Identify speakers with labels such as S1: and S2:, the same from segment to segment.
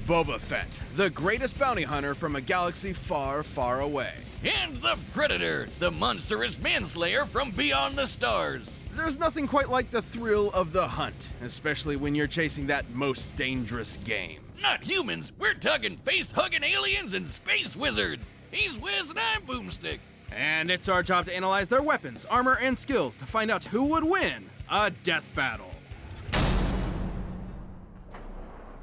S1: Boba Fett, the greatest bounty hunter from a galaxy far, far away.
S2: And the Predator, the monstrous manslayer from beyond the stars.
S1: There's nothing quite like the thrill of the hunt, especially when you're chasing that most dangerous game.
S2: Not humans, we're talking face-hugging aliens and space wizards. He's Wiz and I'm Boomstick.
S1: And it's our job to analyze their weapons, armor, and skills to find out who would win a death battle.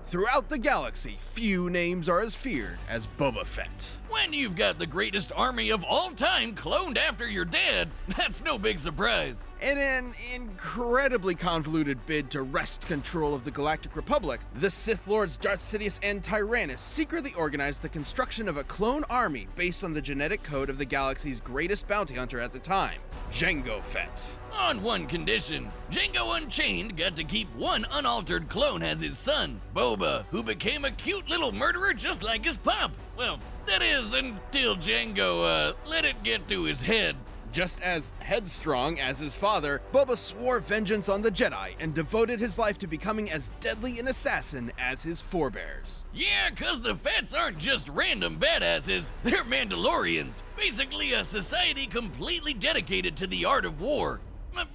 S1: Throughout the galaxy, few names are as feared as Boba Fett.
S2: When you've got the greatest army of all time cloned after your dad, that's no big surprise.
S1: In an incredibly convoluted bid to wrest control of the Galactic Republic, the Sith Lords Darth Sidious and Tyrannus secretly organized the construction of a clone army based on the genetic code of the galaxy's greatest bounty hunter at the time, Jango Fett.
S2: On one condition, Jango Unchained got to keep one unaltered clone as his son, Boba, who became a cute little murderer just like his pop. Well, that is, until Jango, let it get to his head.
S1: Just as headstrong as his father, Boba swore vengeance on the Jedi and devoted his life to becoming as deadly an assassin as his forebears.
S2: Yeah, 'cause the Fetts aren't just random badasses, they're Mandalorians. Basically a society completely dedicated to the art of war.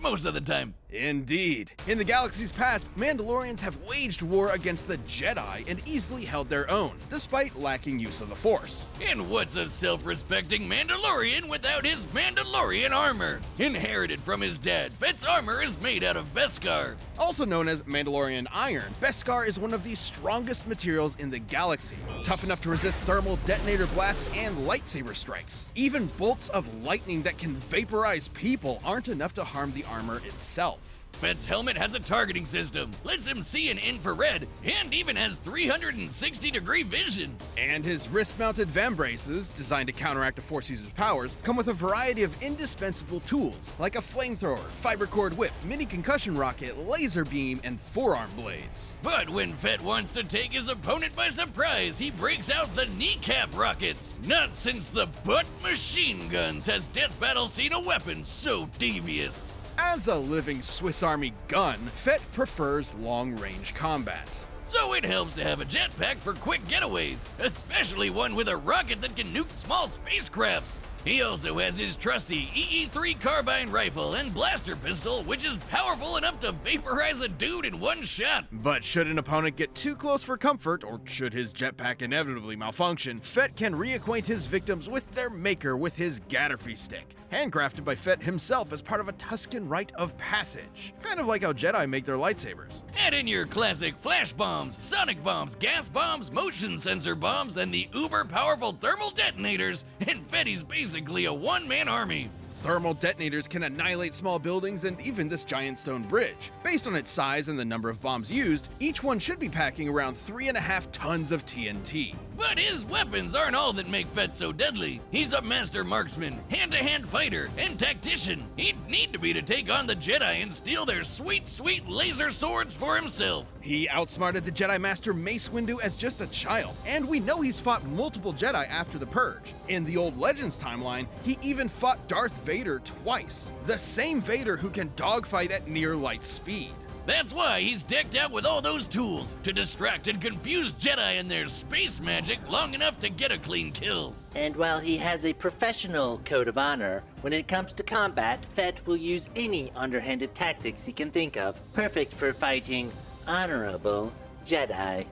S2: Most of the time.
S1: Indeed. In the galaxy's past, Mandalorians have waged war against the Jedi and easily held their own, despite lacking use of the Force.
S2: And what's a self-respecting Mandalorian without his Mandalorian armor? Inherited from his dad, Fett's armor is made out of Beskar.
S1: Also known as Mandalorian iron, Beskar is one of the strongest materials in the galaxy, tough enough to resist thermal detonator blasts and lightsaber strikes. Even bolts of lightning that can vaporize people aren't enough to harm the armor itself.
S2: Fett's helmet has a targeting system, lets him see in infrared, and even has 360-degree vision.
S1: And his wrist-mounted vambraces, designed to counteract a Force user's powers, come with a variety of indispensable tools, like a flamethrower, fiber cord whip, mini concussion rocket, laser beam, and forearm blades.
S2: But when Fett wants to take his opponent by surprise, he breaks out the kneecap rockets. Not since the butt machine guns has Death Battle seen a weapon so devious.
S1: As a living Swiss Army gun, Fett prefers long-range combat.
S2: So it helps to have a jetpack for quick getaways, especially one with a rocket that can nuke small spacecrafts. He also has his trusty EE-3 carbine rifle and blaster pistol, which is powerful enough to vaporize a dude in one shot.
S1: But should an opponent get too close for comfort, or should his jetpack inevitably malfunction, Fett can reacquaint his victims with their maker with his Gatterfree stick, handcrafted by Fett himself as part of a Tusken rite of passage. Kind of like how Jedi make their lightsabers.
S2: Add in your classic flash bombs, sonic bombs, gas bombs, motion sensor bombs, and the uber-powerful thermal detonators, and Fetty's basically a one-man army.
S1: Thermal detonators can annihilate small buildings and even this giant stone bridge. Based on its size and the number of bombs used, each one should be packing around 3.5 tons of TNT.
S2: But his weapons aren't all that make Fett so deadly. He's a master marksman, hand-to-hand fighter, and tactician. He'd need to be to take on the Jedi and steal their sweet, sweet laser swords for himself.
S1: He outsmarted the Jedi Master Mace Windu as just a child, and we know he's fought multiple Jedi after the Purge. In the old Legends timeline, he even fought Darth Vader twice, the same Vader who can dogfight at near light speed.
S2: That's why he's decked out with all those tools, to distract and confuse Jedi and their space magic long enough to get a clean kill.
S3: And while he has a professional code of honor, when it comes to combat, Fett will use any underhanded tactics he can think of, perfect for fighting honorable Jedi.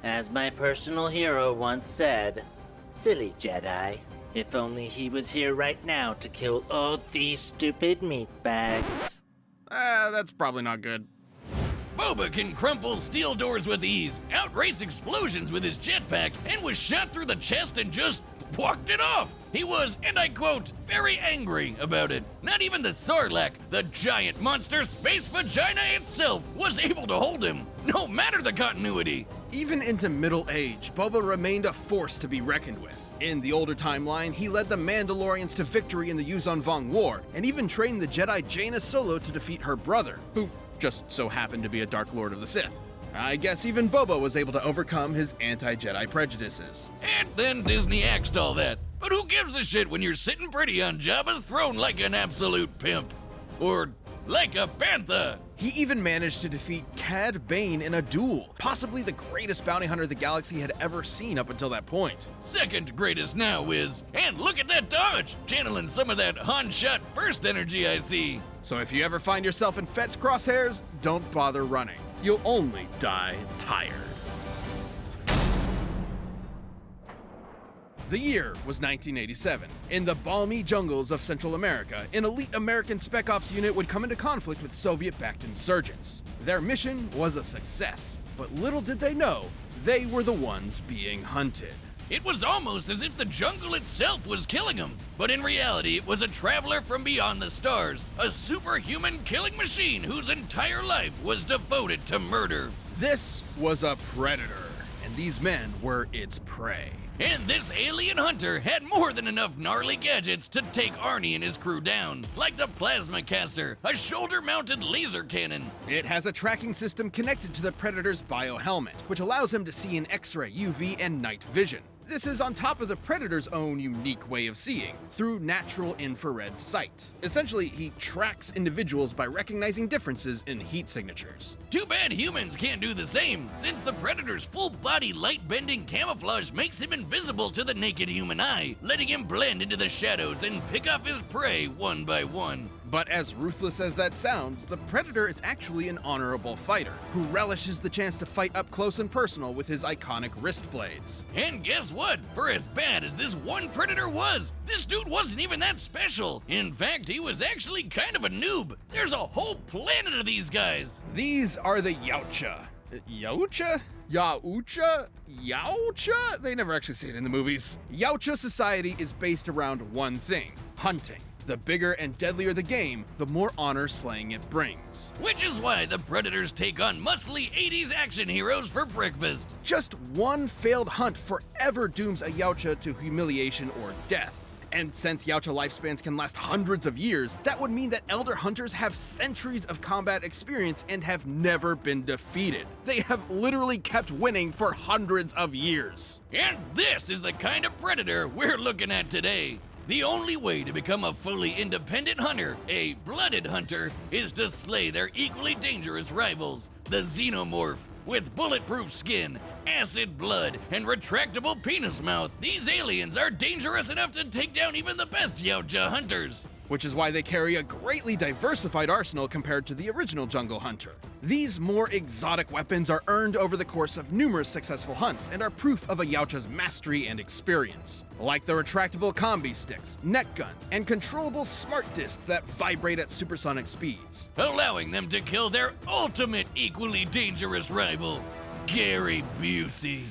S3: As my personal hero once said, silly Jedi. If only he was here right now to kill all these stupid meatbags.
S1: That's probably not good.
S2: Boba can crumple steel doors with ease, outrace explosions with his jetpack, and was shot through the chest and just walked it off. He was, and I quote, very angry about it. Not even the Sarlacc, the giant monster space vagina itself, was able to hold him, no matter the continuity.
S1: Even into middle age, Boba remained a force to be reckoned with. In the older timeline, he led the Mandalorians to victory in the Yuuzhan Vong War, and even trained the Jedi Jaina Solo to defeat her brother, who just so happened to be a Dark Lord of the Sith. I guess even Boba was able to overcome his anti-Jedi prejudices.
S2: And then Disney axed all that. But who gives a shit when you're sitting pretty on Jabba's throne like an absolute pimp? Or like a panther.
S1: He even managed to defeat Cad Bane in a duel, possibly the greatest bounty hunter the galaxy had ever seen up until that point.
S2: Second greatest now is, and look at that dodge, channeling some of that Han shot first energy I see.
S1: So if you ever find yourself in Fett's crosshairs, don't bother running. You'll only die tired. The year was 1987. In the balmy jungles of Central America, an elite American Spec Ops unit would come into conflict with Soviet-backed insurgents. Their mission was a success, but little did they know, they were the ones being hunted.
S2: It was almost as if the jungle itself was killing them, but in reality it was a traveler from beyond the stars, a superhuman killing machine whose entire life was devoted to murder.
S1: This was a predator, and these men were its prey.
S2: And this alien hunter had more than enough gnarly gadgets to take Arnie and his crew down, like the plasma caster, a shoulder-mounted laser cannon.
S1: It has a tracking system connected to the Predator's biohelmet, which allows him to see in X-ray, UV, and night vision. This is on top of the Predator's own unique way of seeing, through natural infrared sight. Essentially, he tracks individuals by recognizing differences in heat signatures.
S2: Too bad humans can't do the same, since the Predator's full-body light-bending camouflage makes him invisible to the naked human eye, letting him blend into the shadows and pick off his prey one by one.
S1: But as ruthless as that sounds, the Predator is actually an honorable fighter, who relishes the chance to fight up close and personal with his iconic wrist blades.
S2: And guess what? For as bad as this one Predator was, this dude wasn't even that special. In fact, he was actually kind of a noob. There's a whole planet of these guys.
S1: These are the Yautja. Yautja? Yautja? Yautja? They never actually say it in the movies. Yautja society is based around one thing: hunting. The bigger and deadlier the game, the more honor slaying it brings.
S2: Which is why the Predators take on muscly 80s action heroes for breakfast.
S1: Just one failed hunt forever dooms a Yautja to humiliation or death. And since Yautja lifespans can last hundreds of years, that would mean that Elder Hunters have centuries of combat experience and have never been defeated. They have literally kept winning for hundreds of years.
S2: And this is the kind of Predator we're looking at today. The only way to become a fully independent hunter, a blooded hunter, is to slay their equally dangerous rivals, the Xenomorph. With bulletproof skin, acid blood, and retractable penis mouth, these aliens are dangerous enough to take down even the best Yautja hunters.
S1: Which is why they carry a greatly diversified arsenal compared to the original Jungle Hunter. These more exotic weapons are earned over the course of numerous successful hunts and are proof of a Yautja's mastery and experience. Like the retractable combi sticks, net guns, and controllable smart discs that vibrate at supersonic speeds.
S2: Allowing them to kill their ultimate equally dangerous rival, Gary Busey.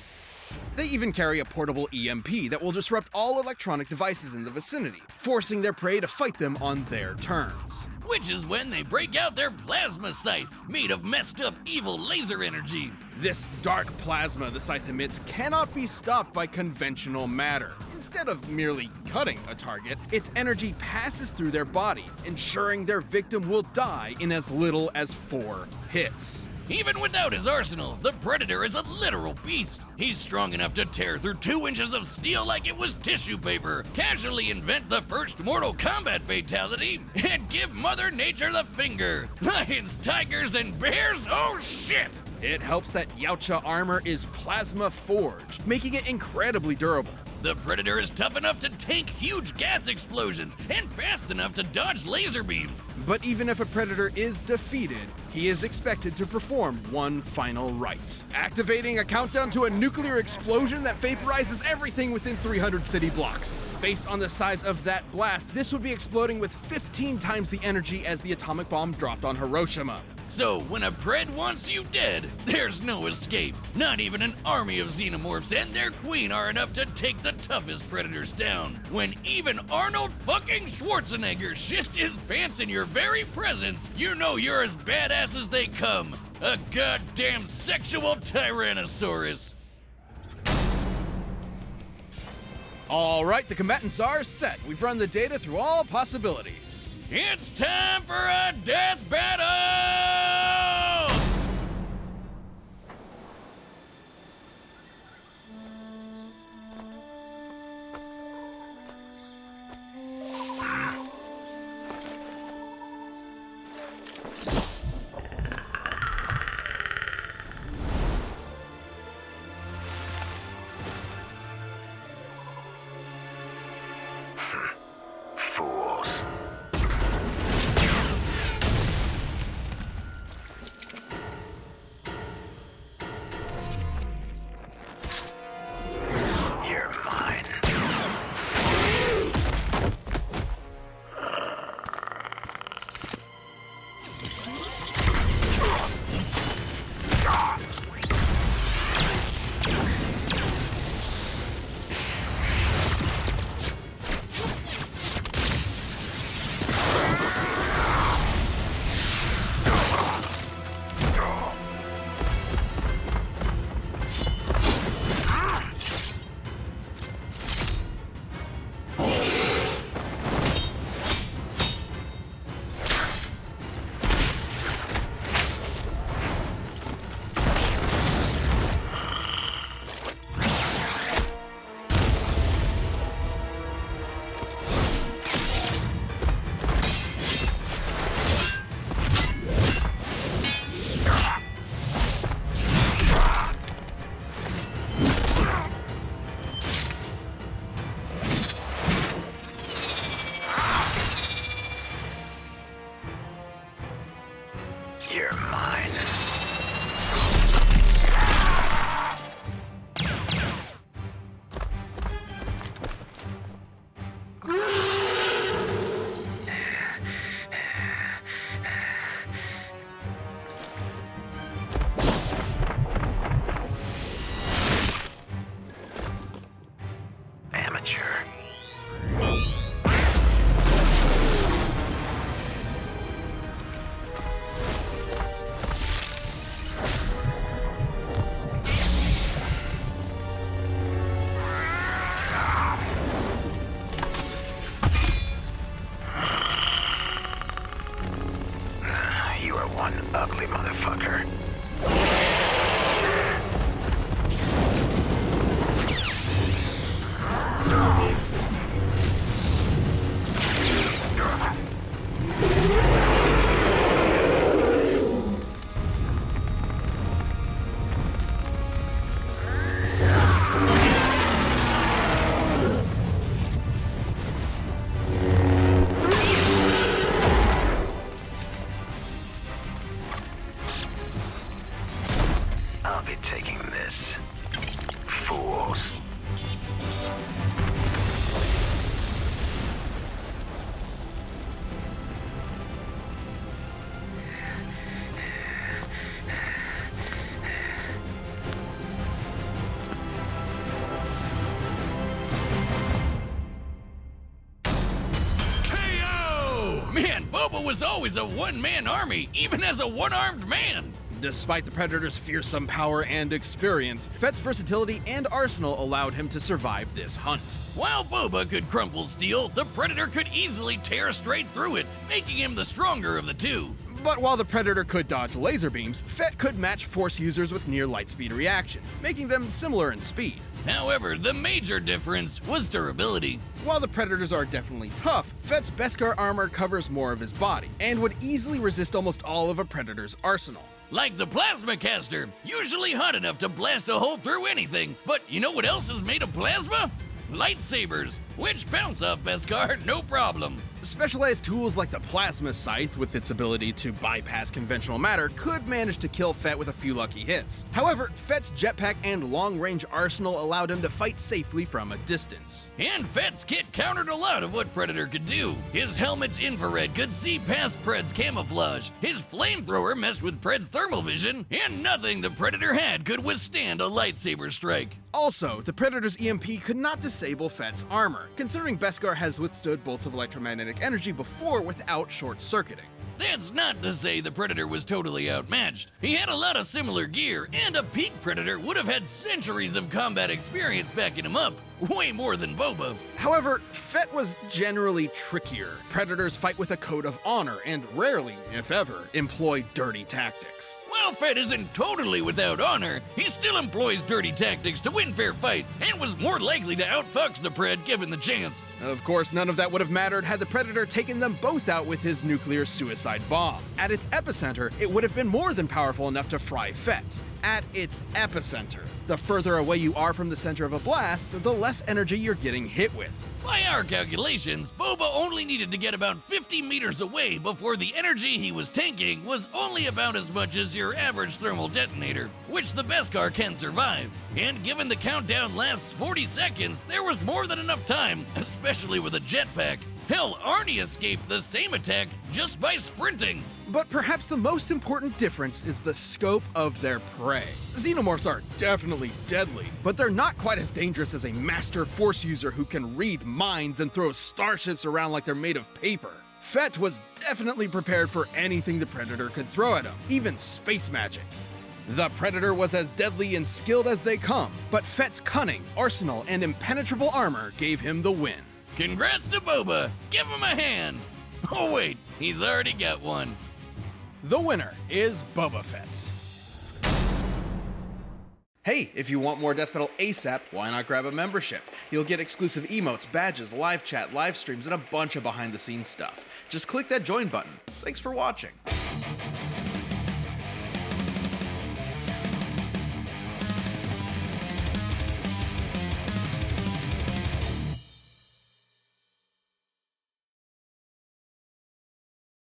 S1: They even carry a portable EMP that will disrupt all electronic devices in the vicinity, forcing their prey to fight them on their terms.
S2: Which is when they break out their plasma scythe, made of messed up evil laser energy.
S1: This dark plasma the scythe emits cannot be stopped by conventional matter. Instead of merely cutting a target, its energy passes through their body, ensuring their victim will die in as little as 4 hits.
S2: Even without his arsenal, the Predator is a literal beast. He's strong enough to tear through 2 inches of steel like it was tissue paper, casually invent the first Mortal Kombat fatality, and give Mother Nature the finger. Lions, tigers, and bears? Oh shit!
S1: It helps that Yautja armor is plasma forged, making it incredibly durable.
S2: The Predator is tough enough to tank huge gas explosions and fast enough to dodge laser beams.
S1: But even if a Predator is defeated, he is expected to perform one final rite, activating a countdown to a nuclear explosion that vaporizes everything within 300 city blocks. Based on the size of that blast, this would be exploding with 15 times the energy as the atomic bomb dropped on Hiroshima.
S2: So, when a Pred wants you dead, there's no escape. Not even an army of Xenomorphs and their queen are enough to take the toughest Predators down. When even Arnold fucking Schwarzenegger shits his pants in your very presence, you know you're as badass as they come. A goddamn sexual Tyrannosaurus.
S1: All right, the combatants are set. We've run the data through all possibilities.
S2: It's time for a death battle!
S4: You're mine. Amateur. You are one ugly motherfucker. I'll be taking this. Fools.
S2: KO! Man, Boba was always a one-man army, even as a one-armed man.
S1: Despite the Predator's fearsome power and experience, Fett's versatility and arsenal allowed him to survive this hunt.
S2: While Boba could crumple steel, the Predator could easily tear straight through it, making him the stronger of the two.
S1: But while the Predator could dodge laser beams, Fett could match Force users with near light speed reactions, making them similar in speed.
S2: However, the major difference was durability.
S1: While the Predators are definitely tough, Fett's Beskar armor covers more of his body, and would easily resist almost all of a Predator's arsenal.
S2: Like the plasma caster, usually hot enough to blast a hole through anything. But you know what else is made of plasma? Lightsabers, which bounce off Beskar no problem.
S1: Specialized tools like the Plasma Scythe, with its ability to bypass conventional matter, could manage to kill Fett with a few lucky hits. However, Fett's jetpack and long-range arsenal allowed him to fight safely from a distance.
S2: And Fett's kit countered a lot of what Predator could do. His helmet's infrared could see past Pred's camouflage, his flamethrower messed with Pred's thermal vision, and nothing the Predator had could withstand a lightsaber strike.
S1: Also, the Predator's EMP could not disable Fett's armor, considering Beskar has withstood bolts of electromagnetic energy before without short-circuiting.
S2: That's not to say the Predator was totally outmatched. He had a lot of similar gear, and a peak Predator would have had centuries of combat experience backing him up. Way more than Boba.
S1: However, Fett was generally trickier. Predators fight with a code of honor and rarely, if ever, employ dirty tactics.
S2: While Fett isn't totally without honor, he still employs dirty tactics to win fair fights, and was more likely to outfox the Pred given the chance.
S1: Of course, none of that would have mattered had the Predator taken them both out with his nuclear suicide bomb. At its epicenter, it would have been more than powerful enough to fry Fett. At its epicenter. The further away you are from the center of a blast, the less energy you're getting hit with.
S2: By our calculations, Boba only needed to get about 50 meters away before the energy he was tanking was only about as much as your average thermal detonator, which the Beskar can survive. And given the countdown lasts 40 seconds, there was more than enough time, especially with a jetpack. Hell, Arnie escaped the same attack just by sprinting.
S1: But perhaps the most important difference is the scope of their prey. Xenomorphs are definitely deadly, but they're not quite as dangerous as a master Force user who can read minds and throw starships around like they're made of paper. Fett was definitely prepared for anything the Predator could throw at him, even space magic. The Predator was as deadly and skilled as they come, but Fett's cunning, arsenal, and impenetrable armor gave him the win.
S2: Congrats to Boba! Give him a hand! Oh wait, he's already got one.
S1: The winner is Boba Fett. Hey, if you want more Death Metal ASAP, why not grab a membership? You'll get exclusive emotes, badges, live chat, live streams, and a bunch of behind-the-scenes stuff. Just click that join button. Thanks for watching.